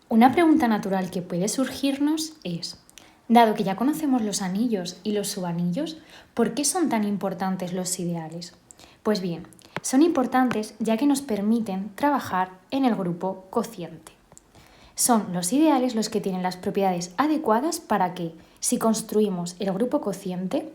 Una pregunta natural que puede surgirnos es, dado que ya conocemos los anillos y los subanillos, ¿por qué son tan importantes los ideales? Pues bien, son importantes ya que nos permiten trabajar en el grupo cociente. Son los ideales los que tienen las propiedades adecuadas para que, si construimos el grupo cociente,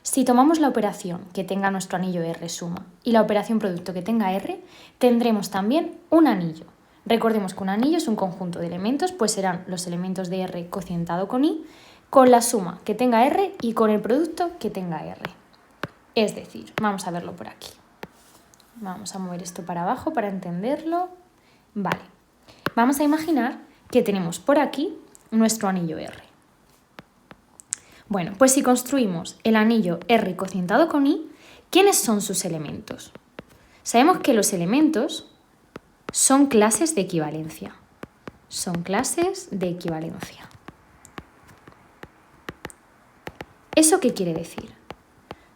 si tomamos la operación que tenga nuestro anillo R suma y la operación producto que tenga R, tendremos también un anillo. Recordemos que un anillo es un conjunto de elementos, pues serán los elementos de R cocientado con I, con la suma que tenga R y con el producto que tenga R. Es decir, vamos a verlo por aquí. Vamos a mover esto para abajo para entenderlo. Vale, vamos a imaginar que tenemos por aquí nuestro anillo R. Bueno, pues si construimos el anillo R cocientado con I, ¿quiénes son sus elementos? Sabemos que los elementos son clases de equivalencia. Son clases de equivalencia. ¿Eso qué quiere decir?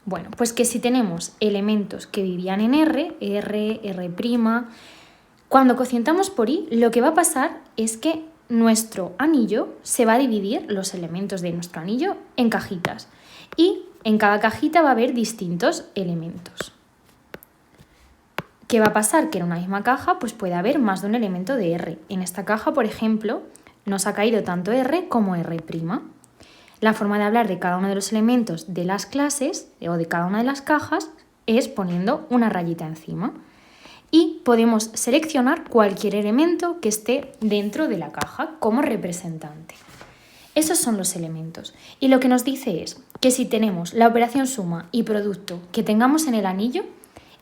Bueno, pues que si tenemos elementos que vivían en R, R', cuando cocientamos por I, lo que va a pasar es que nuestro anillo se va a dividir, los elementos de nuestro anillo, en cajitas. Y en cada cajita va a haber distintos elementos. ¿Qué va a pasar? Que en una misma caja pues puede haber más de un elemento de R. En esta caja, por ejemplo, nos ha caído tanto R como R'. La forma de hablar de cada uno de los elementos de las clases o de cada una de las cajas es poniendo una rayita encima. Y podemos seleccionar cualquier elemento que esté dentro de la caja como representante. Esos son los elementos. Y lo que nos dice es que si tenemos la operación suma y producto que tengamos en el anillo,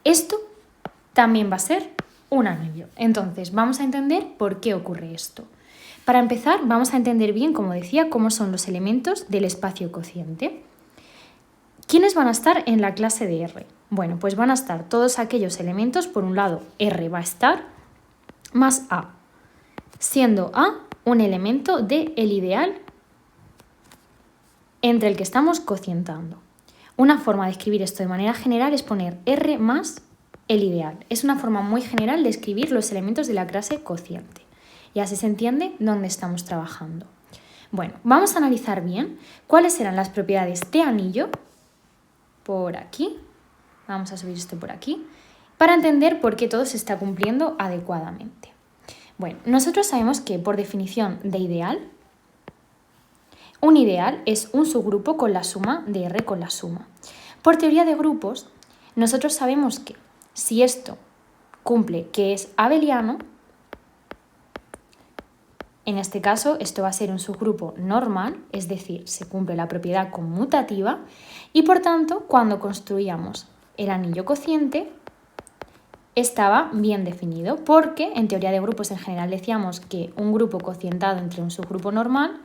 esto también va a ser un anillo. Entonces, vamos a entender por qué ocurre esto. Para empezar, vamos a entender bien, como decía, cómo son los elementos del espacio cociente. ¿Quiénes van a estar en la clase de R? Bueno, pues van a estar todos aquellos elementos, por un lado, R va a estar más A, siendo A un elemento del ideal entre el que estamos cocientando. Una forma de escribir esto de manera general es poner R más el ideal. Es una forma muy general de escribir los elementos de la clase cociente. Y así se entiende dónde estamos trabajando. Bueno, vamos a analizar bien cuáles eran las propiedades de anillo por aquí. Vamos a subir esto por aquí, para entender por qué todo se está cumpliendo adecuadamente. Bueno, nosotros sabemos que por definición de ideal, un ideal es un subgrupo con la suma de R con la suma. Por teoría de grupos, nosotros sabemos que si esto cumple que es abeliano, en este caso esto va a ser un subgrupo normal, es decir, se cumple la propiedad conmutativa y por tanto cuando construíamos el anillo cociente estaba bien definido porque en teoría de grupos en general decíamos que un grupo cocientado entre un subgrupo normal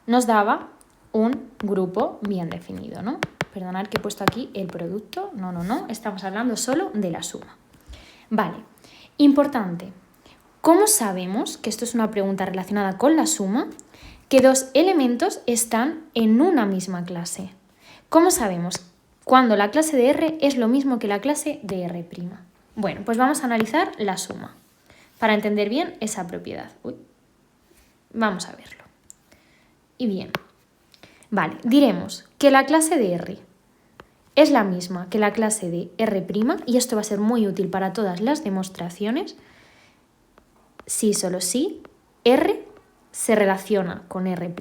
nos daba un grupo bien definido, ¿no? Perdonad que he puesto aquí el producto, no, estamos hablando solo de la suma. Vale, importante, ¿cómo sabemos, que esto es una pregunta relacionada con la suma, que dos elementos están en una misma clase? ¿Cómo sabemos cuando la clase de R es lo mismo que la clase de R'? Bueno, pues vamos a analizar la suma para entender bien esa propiedad. Vamos a verlo. Y bien, vale, diremos que la clase de R es la misma que la clase de R' y esto va a ser muy útil para todas las demostraciones si solo si R se relaciona con R'.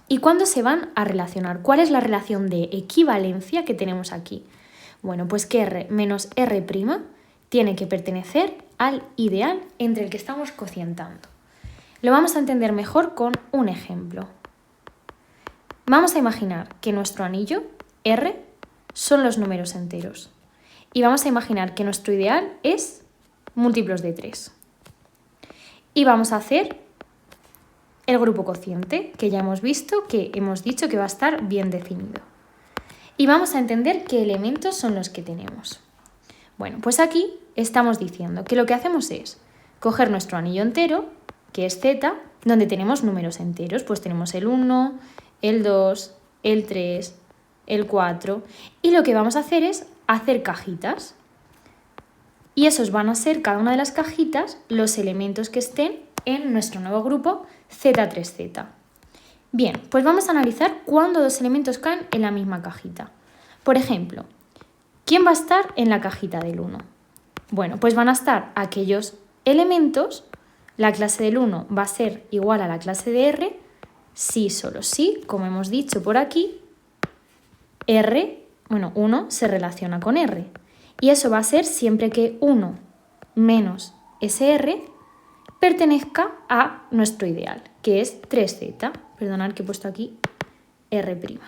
¿Y cuándo se van a relacionar? ¿Cuál es la relación de equivalencia que tenemos aquí? Bueno, pues que R menos R' tiene que pertenecer al ideal entre el que estamos cocientando. Lo vamos a entender mejor con un ejemplo. Vamos a imaginar que nuestro anillo, R, son los números enteros. Y vamos a imaginar que nuestro ideal es múltiplos de 3. Y vamos a hacer el grupo cociente, que ya hemos visto que hemos dicho que va a estar bien definido. Y vamos a entender qué elementos son los que tenemos. Bueno, pues aquí estamos diciendo que lo que hacemos es coger nuestro anillo entero, que es Z, donde tenemos números enteros. Pues tenemos el 1, el 2, el 3, el 4. Y lo que vamos a hacer es hacer cajitas. Y esos van a ser cada una de las cajitas los elementos que estén en nuestro nuevo grupo Z3Z. Bien, pues vamos a analizar cuándo dos elementos caen en la misma cajita. Por ejemplo, ¿quién va a estar en la cajita del 1? Bueno, pues van a estar aquellos elementos, la clase del 1 va a ser igual a la clase de R, si, solo si, como hemos dicho por aquí, 1 se relaciona con R. Y eso va a ser siempre que 1 menos ese R pertenezca a nuestro ideal, que es 3Z. Perdonad que he puesto aquí R'.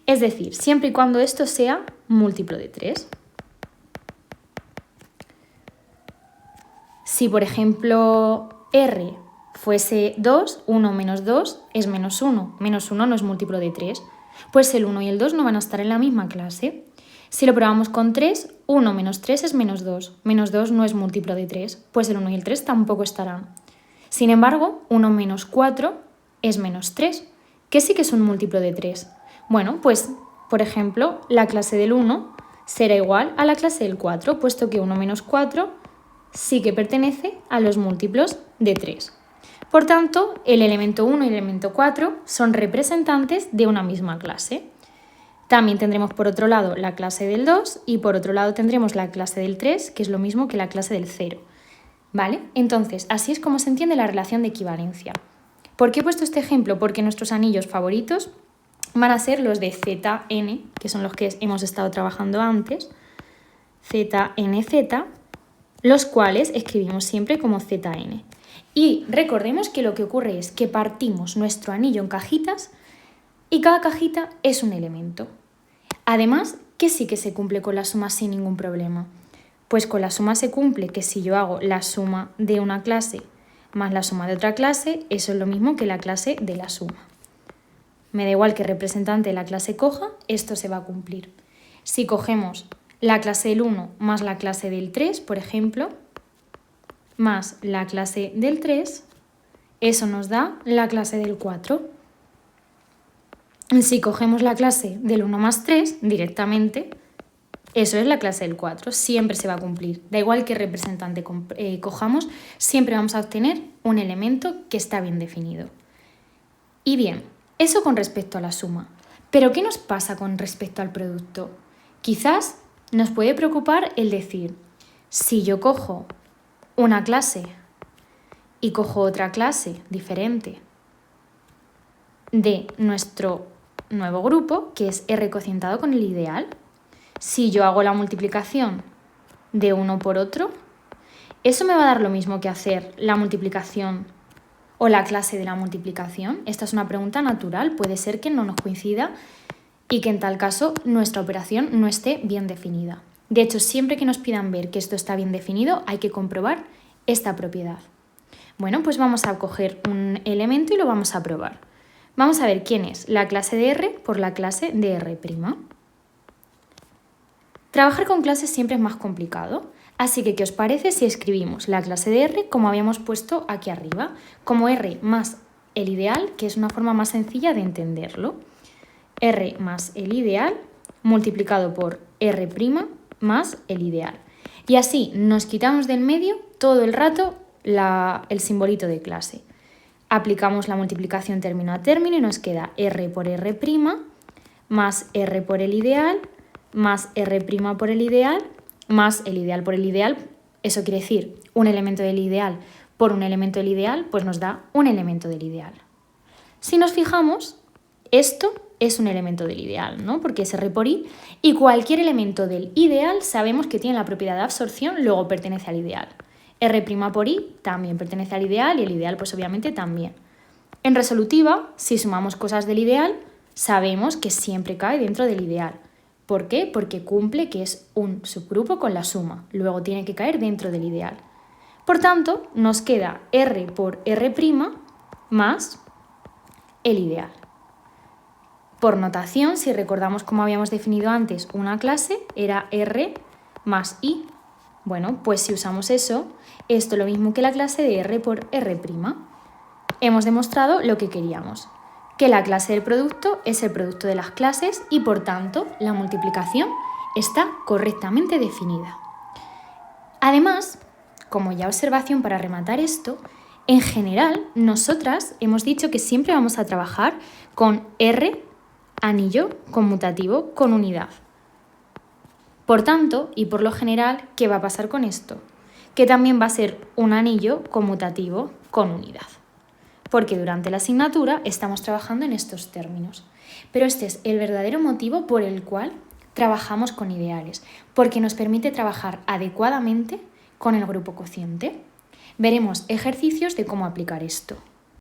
Es decir, siempre y cuando esto sea múltiplo de 3. Si, por ejemplo, R fuese 2, 1 menos 2 es menos 1. Menos 1 no es múltiplo de 3. Pues el 1 y el 2 no van a estar en la misma clase. Si lo probamos con 3, 1 menos 3 es menos 2. Menos 2 no es múltiplo de 3. Pues el 1 y el 3 tampoco estarán. Sin embargo, 1 menos 4 es menos 3, que sí que es un múltiplo de 3. Bueno, pues, por ejemplo, la clase del 1 será igual a la clase del 4, puesto que 1 menos 4 sí que pertenece a los múltiplos de 3. Por tanto, el elemento 1 y el elemento 4 son representantes de una misma clase. También tendremos por otro lado la clase del 2 y por otro lado tendremos la clase del 3, que es lo mismo que la clase del 0. ¿Vale? Entonces, así es como se entiende la relación de equivalencia. ¿Por qué he puesto este ejemplo? Porque nuestros anillos favoritos van a ser los de ZN, que son los que hemos estado trabajando antes, ZNZ, los cuales escribimos siempre como ZN. Y recordemos que lo que ocurre es que partimos nuestro anillo en cajitas y cada cajita es un elemento. Además, que sí que se cumple con la suma sin ningún problema. Pues con la suma se cumple que si yo hago la suma de una clase más la suma de otra clase, eso es lo mismo que la clase de la suma. Me da igual que representante de la clase coja, esto se va a cumplir. Si cogemos la clase del 1 más la clase del 3, por ejemplo, más la clase del 3, eso nos da la clase del 4. Si cogemos la clase del 1 más 3 directamente, eso es la clase del 4, siempre se va a cumplir. Da igual qué representante cojamos, siempre vamos a obtener un elemento que está bien definido. Y bien, eso con respecto a la suma. Pero ¿qué nos pasa con respecto al producto? Quizás nos puede preocupar el decir, si yo cojo una clase y cojo otra clase diferente de nuestro nuevo grupo, que es R cocientado con el ideal, si yo hago la multiplicación de uno por otro, ¿eso me va a dar lo mismo que hacer la multiplicación o la clase de la multiplicación? Esta es una pregunta natural, puede ser que no nos coincida y que en tal caso nuestra operación no esté bien definida. De hecho, siempre que nos pidan ver que esto está bien definido, hay que comprobar esta propiedad. Bueno, pues vamos a coger un elemento y lo vamos a probar. Vamos a ver quién es la clase de R por la clase de R'. Trabajar con clases siempre es más complicado, así que ¿qué os parece si escribimos la clase de R como habíamos puesto aquí arriba, como R más el ideal, que es una forma más sencilla de entenderlo? R más el ideal multiplicado por R' más el ideal. Y así nos quitamos del medio todo el rato el simbolito de clase. Aplicamos la multiplicación término a término y nos queda R por R' más R por el ideal más R' por el ideal, más el ideal por el ideal. Eso quiere decir un elemento del ideal por un elemento del ideal, pues nos da un elemento del ideal. Si nos fijamos, esto es un elemento del ideal, ¿no? Porque es R por I, y cualquier elemento del ideal sabemos que tiene la propiedad de absorción, luego pertenece al ideal. R' por I también pertenece al ideal y el ideal pues obviamente también. En resolutiva, si sumamos cosas del ideal, sabemos que siempre cae dentro del ideal. ¿Por qué? Porque cumple que es un subgrupo con la suma, luego tiene que caer dentro del ideal. Por tanto, nos queda R por R' más el ideal. Por notación, si recordamos cómo habíamos definido antes una clase, era R más I. Bueno, pues si usamos eso, esto es lo mismo que la clase de R por R'. Hemos demostrado lo que queríamos, que la clase del producto es el producto de las clases y por tanto la multiplicación está correctamente definida. Además, como ya observación para rematar esto, en general, nosotras hemos dicho que siempre vamos a trabajar con R, anillo, conmutativo, con unidad. Por tanto, y por lo general, ¿qué va a pasar con esto? Que también va a ser un anillo conmutativo con unidad. Porque durante la asignatura estamos trabajando en estos términos. Pero este es el verdadero motivo por el cual trabajamos con ideales, porque nos permite trabajar adecuadamente con el grupo cociente. Veremos ejercicios de cómo aplicar esto.